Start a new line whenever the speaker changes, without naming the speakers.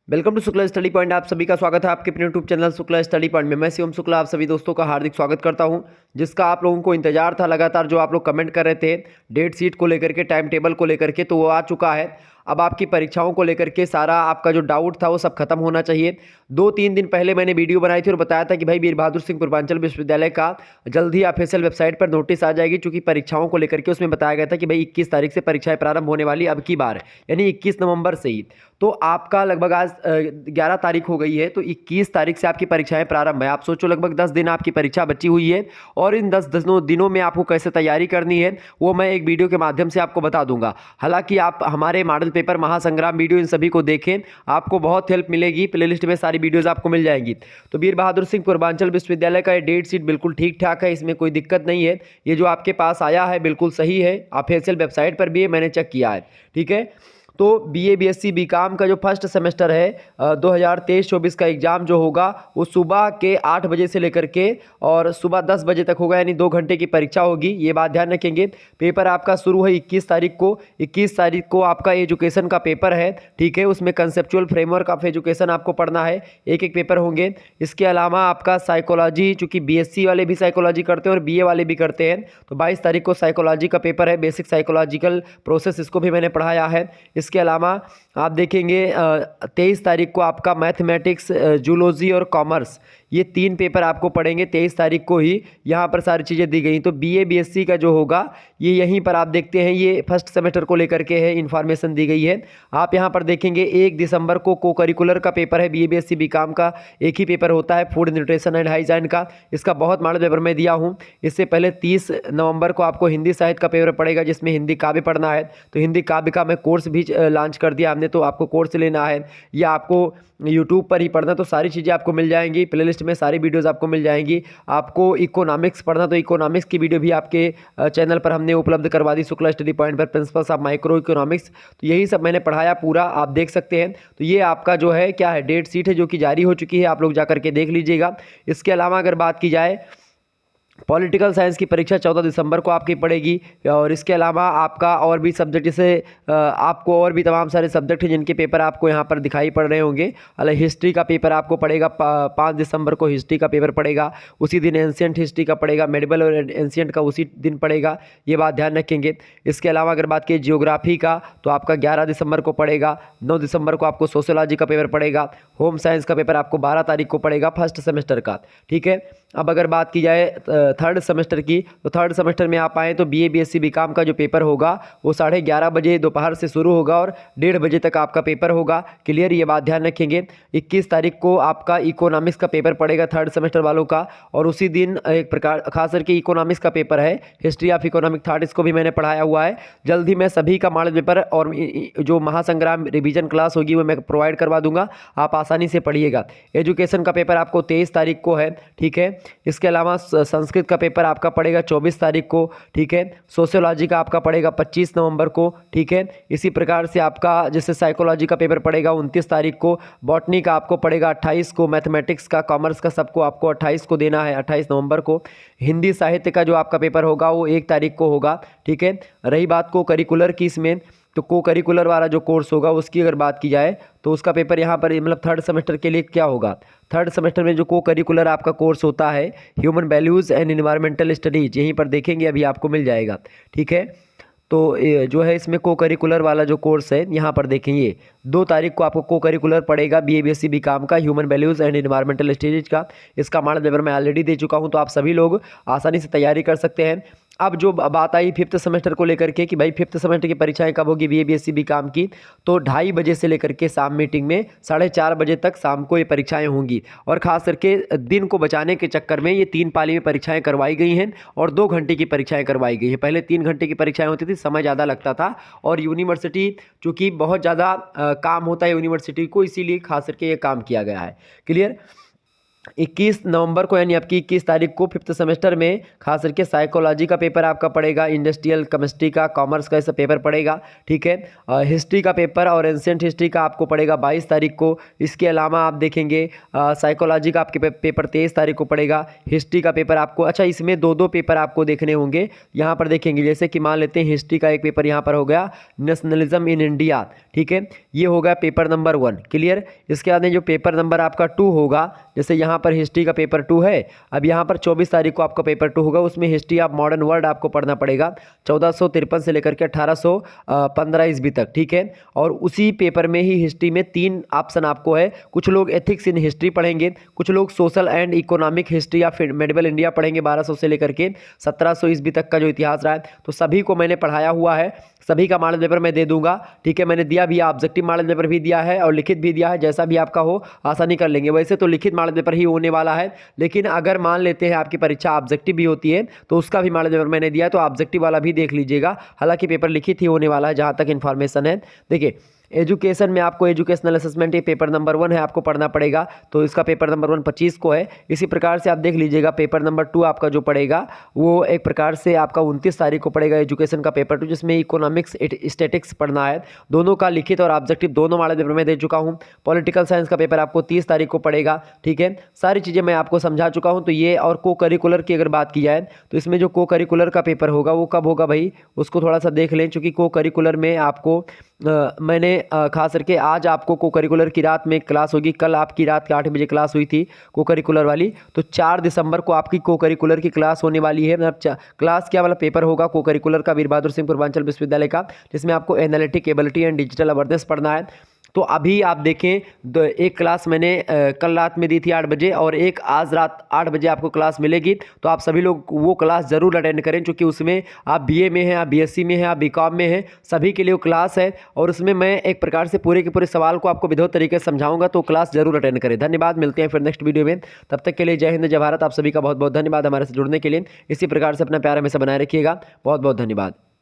Welcome to Shukla study point. आप सभी का स्वागत है आपके अपने YouTube channel Shukla study point में। मैं शिवम शुक्ला आप सभी दोस्तों का हार्दिक स्वागत करता हूं, जिसका आप लोगों को इंतजार था लगातार। जो आप लोग कमेंट कर रहे थे डेट शीट को लेकर के, टाइम टेबल को लेकर के, तो वो आ चुका है। अब आपकी परीक्षाओं को लेकर के सारा आपका जो डाउट था वो सब खत्म होना चाहिए। 2-3 दिन पहले मैंने वीडियो बनाई थी और बताया था कि भाई वीर बहादुर सिंह पूर्वांचल विश्वविद्यालय का जल्द ही ऑफिशियल वेबसाइट पर नोटिस आ जाएगी, चूंकि परीक्षाओं को लेकर के उसमें बताया गया था कि भाई 21 तारीख से परीक्षाएं प्रारंभ होने वाली अब की बार, यानी 21 नवंबर से ही। तो आपका लगभग आज 11 तारीख हो गई है, तो 21 तारीख से आपकी परीक्षाएं प्रारंभ है। आप सोचो लगभग 10 दिन आपकी परीक्षा बची हुई है, और इन 10 दिनों में आपको कैसे तैयारी करनी है वो मैं एक वीडियो के माध्यम से आपको बता दूंगा। हालांकि आप हमारे मॉडल पेपर, महासंग्राम वीडियो, इन सभी को देखें, आपको बहुत हेल्प मिलेगी। प्लेलिस्ट में सारी वीडियोस आपको मिल जाएंगी। तो वीर बहादुर सिंह पूर्वांचल विश्वविद्यालय का ये डेट शीट बिल्कुल ठीक ठाक है, इसमें कोई दिक्कत नहीं है। ये जो आपके पास आया है बिल्कुल सही है, ऑफिशियल वेबसाइट पर भी है, मैंने चेक किया है। ठीक है, तो बीए बीएससी बीकॉम का जो फर्स्ट सेमेस्टर है 2023-24 का एग्ज़ाम जो होगा वो सुबह के 8 बजे से लेकर के और सुबह 10 बजे तक होगा, यानी 2 घंटे की परीक्षा होगी। ये बात ध्यान रखेंगे। पेपर आपका शुरू है 21 तारीख को। 21 तारीख को आपका एजुकेशन का पेपर है। ठीक है, उसमें कंसेप्चुअल फ्रेमवर्क ऑफ एजुकेशन आपको पढ़ना है, एक एक पेपर होंगे। इसके अलावा आपका साइकोलॉजी, चूँकि बीएससी वाले भी साइकोलॉजी करते हैं और बीए वाले भी करते हैं, तो 22 तारीख को साइकोलॉजी का पेपर है। बेसिक साइकोलॉजिकल प्रोसेस, इसको भी मैंने पढ़ाया है। इसके अलावा आप देखेंगे 23 तारीख को आपका मैथमेटिक्स, जूलॉजी और कॉमर्स, ये 3 पेपर आपको पढ़ेंगे 23 तारीख को ही। यहाँ पर सारी चीज़ें दी गई। तो बीए बीएससी का जो होगा ये यहीं पर आप देखते हैं, ये फर्स्ट सेमेस्टर को लेकर के है, इन्फॉर्मेशन दी गई है। आप यहाँ पर देखेंगे 1 दिसंबर को को करिकुलर का पेपर है। बीए बीएससी बीकॉम का एक ही पेपर होता है, फूड न्यूट्रिशन एंड हाइजीन का। इसका बहुत मॉडल पेपर मैं दिया हूँ। इससे पहले 30 नवंबर को आपको हिंदी साहित्य का पेपर पड़ेगा, जिसमें हिंदी काव्य पढ़ना है। तो हिंदी काव्य का मैं कोर्स भी लॉन्च कर दिया हमने, तो आपको कोर्स लेना है या आपको यूट्यूब पर ही पढ़ना, तो सारी चीज़ें आपको मिल जाएंगी। प्लेलिस्ट में सारी वीडियोस आपको मिल जाएंगी। आपको इकोनॉमिक्स पढ़ना, तो इकोनॉमिक्स की वीडियो भी आपके चैनल पर हमने उपलब्ध करवा दी, शुक्ला स्टडी पॉइंट पर, प्रिंसिपल्स ऑफ माइक्रो इकोनॉमिक्स। तो यही सब मैंने पढ़ाया पूरा, आप देख सकते हैं। तो ये आपका जो है क्या है, डेट शीट है जो कि जारी हो चुकी है, आप लोग जा करके देख लीजिएगा। इसके अलावा अगर बात की जाए, पॉलिटिकल साइंस की परीक्षा 14 दिसंबर को आपकी पड़ेगी। और इसके अलावा आपका और भी सब्जेक्ट, जैसे आपको और भी तमाम सारे सब्जेक्ट हैं जिनके पेपर आपको यहाँ पर दिखाई पड़ रहे होंगे। अलग हिस्ट्री का पेपर आपको पड़ेगा, 5 दिसंबर को हिस्ट्री का पेपर पड़ेगा। उसी दिन एंशियंट हिस्ट्री का पड़ेगा, मेडिवल और एंशियंट का उसी दिन पड़ेगा, ये बात ध्यान रखेंगे। इसके अलावा अगर बात की जियोग्राफी का, तो आपका 11 दिसंबर को पड़ेगा। 9 दिसंबर को आपको सोशियोलॉजी का पेपर पड़ेगा। होम साइंस का पेपर आपको 12 तारीख को पड़ेगा, फर्स्ट सेमेस्टर का। ठीक है, अब अगर बात की जाए थर्ड सेमेस्टर की, तो थर्ड सेमेस्टर में आप आएँ तो बीए बीएससी बीकॉम का जो पेपर होगा वो 11:30 बजे दोपहर से शुरू होगा और 1:30 बजे तक आपका पेपर होगा। क्लियर, ये बात ध्यान रखेंगे। 21 तारीख को आपका इकोनॉमिक्स का पेपर पड़ेगा थर्ड सेमेस्टर वालों का, और उसी दिन एक प्रकार खास करके इकोनॉमिक्स का पेपर है, हिस्ट्री ऑफ इकोनॉमिक थॉट, इसको भी मैंने पढ़ाया हुआ है। जल्द ही मैं सभी का मॉडल पेपर और जो महासंग्राम रिवीजन क्लास होगी वो मैं प्रोवाइड करवा दूंगा, आप आसानी से पढ़िएगा। एजुकेशन का पेपर आपको 23 तारीख को है। ठीक है, इसके अलावा संस्कृत का पेपर आपका पड़ेगा 24 तारीख को। ठीक है, सोशियोलॉजी का आपका पड़ेगा 25 नवंबर को। ठीक है, इसी प्रकार से आपका जैसे साइकोलॉजी का पेपर पड़ेगा 29 तारीख को। बॉटनी का आपको पड़ेगा 28 को। मैथमेटिक्स का, कॉमर्स का, सबको आपको 28 को देना है, 28 नवंबर को। हिंदी साहित्य का जो आपका पेपर होगा वो 1 तारीख को होगा। ठीक है, रही बात को करिकुलर की, इसमें तो को करिकुलर वाला जो कोर्स होगा उसकी अगर बात की जाए तो उसका पेपर यहाँ पर मतलब थर्ड सेमेस्टर के लिए क्या होगा, थर्ड सेमेस्टर में जो को करिकुलर आपका कोर्स होता है human values and environmental studies, यहीं पर देखेंगे, अभी आपको मिल जाएगा। ठीक है, तो जो है इसमें को करिकुलर वाला जो कोर्स है यहाँ पर देखेंगे 2 तारीख को आपको को करिकुलर पड़ेगा बीए बीएससी बीकॉम का, human values and environmental studies का। इसका मॉडल पेपर मैं ऑलरेडी दे चुका हूँ, तो आप सभी लोग आसानी से तैयारी कर सकते हैं। अब जो बात आई फिफ्थ सेमेस्टर को लेकर के कि भाई फिफ्थ सेमेस्टर की परीक्षाएं कब होगी बीए बीएससी बीकॉम की, तो 2:30 बजे से लेकर के शाम मीटिंग में 4:30 बजे तक शाम को ये परीक्षाएं होंगी। और ख़ास करके दिन को बचाने के चक्कर में ये 3 पाली में परीक्षाएं करवाई गई हैं और 2 घंटे की परीक्षाएं करवाई गई हैं। पहले 3 घंटे की परीक्षाएं होती थी, समय ज़्यादा लगता था, और यूनिवर्सिटी चूँकि बहुत ज़्यादा काम होता है यूनिवर्सिटी को, इसीलिए खास करके ये काम किया गया है। क्लियर। 21 नवंबर को यानी आपकी 21 तारीख को फिफ्थ सेमेस्टर में खास करके साइकोलॉजी का पेपर आपका पड़ेगा, इंडस्ट्रियल केमिस्ट्री का, कॉमर्स का ऐसा पेपर पड़ेगा, ठीक है। हिस्ट्री का पेपर और एंशिएंट हिस्ट्री का आपको पड़ेगा 22 तारीख को। इसके अलावा आप देखेंगे साइकोलॉजी का आपके पेपर 23 तारीख को पड़ेगा। हिस्ट्री का पेपर आपको, अच्छा इसमें दो दो पेपर आपको देखने होंगे। यहाँ पर देखेंगे जैसे कि मान लेते हैं हिस्ट्री का एक पेपर यहाँ पर हो गया नेशनलिज्म इन इंडिया, ठीक है, ये होगा पेपर नंबर 1, क्लियर। इसके बाद में जो पेपर नंबर आपका 2 होगा, जैसे यहाँ पर हिस्ट्री का पेपर 2 है, अब यहाँ पर 24 तारीख को आपका पेपर 2 होगा, उसमें हिस्ट्री ऑफ मॉडर्न वर्ल्ड आपको पढ़ना पड़ेगा 1453 से लेकर के 1815 ईस्वी तक, ठीक है। और उसी पेपर में ही हिस्ट्री में 3 ऑप्शन आपको है, कुछ लोग एथिक्स इन हिस्ट्री पढ़ेंगे, कुछ लोग सोशल एंड इकोनॉमिक हिस्ट्री या फिर मेडिवल इंडिया पढ़ेंगे 1200 से लेकर के 1700 ईस्वी तक का जो इतिहास रहा है। तो सभी को मैंने पढ़ाया हुआ है, सभी का मॉडल पेपर मैं दे दूंगा, ठीक है। मैंने दिया भी, ऑब्जेक्टिव मॉडल पेपर भी दिया है और लिखित भी दिया है, जैसा भी आपका हो आसानी कर लेंगे। वैसे तो लिखित मॉडल पेपर ही होने वाला है, लेकिन अगर मान लेते हैं आपकी परीक्षा ऑब्जेक्टिव भी होती है तो उसका भी मॉडल पेपर मैंने दिया है, तो ऑब्जेक्टिव वाला भी देख लीजिएगा। हालांकि पेपर लिखित ही होने वाला है जहाँ तक इन्फॉर्मेशन है। देखिए एजुकेशन में आपको एजुकेशनल असेसमेंट ये पेपर नंबर 1 है, आपको पढ़ना पड़ेगा, तो इसका पेपर नंबर 1 25 को है। इसी प्रकार से आप देख लीजिएगा पेपर नंबर 2 आपका जो पड़ेगा वो एक प्रकार से आपका 29 तारीख को पड़ेगा, एजुकेशन का पेपर 2, जिसमें इकोनॉमिक्स स्टैटिक्स पढ़ना है। दोनों का लिखित और ऑब्जेक्टिव दोनों मॉडल पेपर में दे चुका हूँ। पॉलिटिकल साइंस का पेपर आपको 30 तारीख को पड़ेगा, ठीक है। सारी चीज़ें मैं आपको समझा चुका हूँ। तो ये और को करिकुलर की अगर बात की जाए तो इसमें जो को करिकुलर का पेपर होगा वो कब होगा भाई, उसको थोड़ा सा देख लें, चूँकि को करिकुलर में आपको मैंने खास करके आज आपको को करिकुलर की रात में क्लास होगी, कल आपकी रात के 8 बजे क्लास हुई थी को करिकुलर वाली, तो 4 दिसंबर को आपकी को करिकुलर की क्लास होने वाली है। मतलब क्लास क्या वाला पेपर होगा को करिकुलर का, वीर बहादुर सिंह पूर्वांचल विश्वविद्यालय का, जिसमें आपको analytic ability and digital awareness पढ़ना है। तो अभी आप देखें एक क्लास मैंने कल रात में दी थी 8 बजे और एक आज रात 8 बजे आपको क्लास मिलेगी, तो आप सभी लोग वो क्लास ज़रूर अटेंड करें, क्योंकि उसमें आप बीए में हैं, आप बीएससी में हैं, आप बीकॉम में हैं, सभी के लिए वो क्लास है। और उसमें मैं एक प्रकार से पूरे के पूरे सवाल को आपको विधिवत तरीके से समझाऊंगा, तो क्लास जरूर अटेंड करें। धन्यवाद, मिलते हैं फिर नेक्स्ट वीडियो में, तब तक के लिए जय हिंद जय भारत। आप सभी का बहुत बहुत धन्यवाद हमारे से जुड़ने के लिए। इसी प्रकार से अपना प्यार हमेशा बनाए रखिएगा। बहुत बहुत धन्यवाद।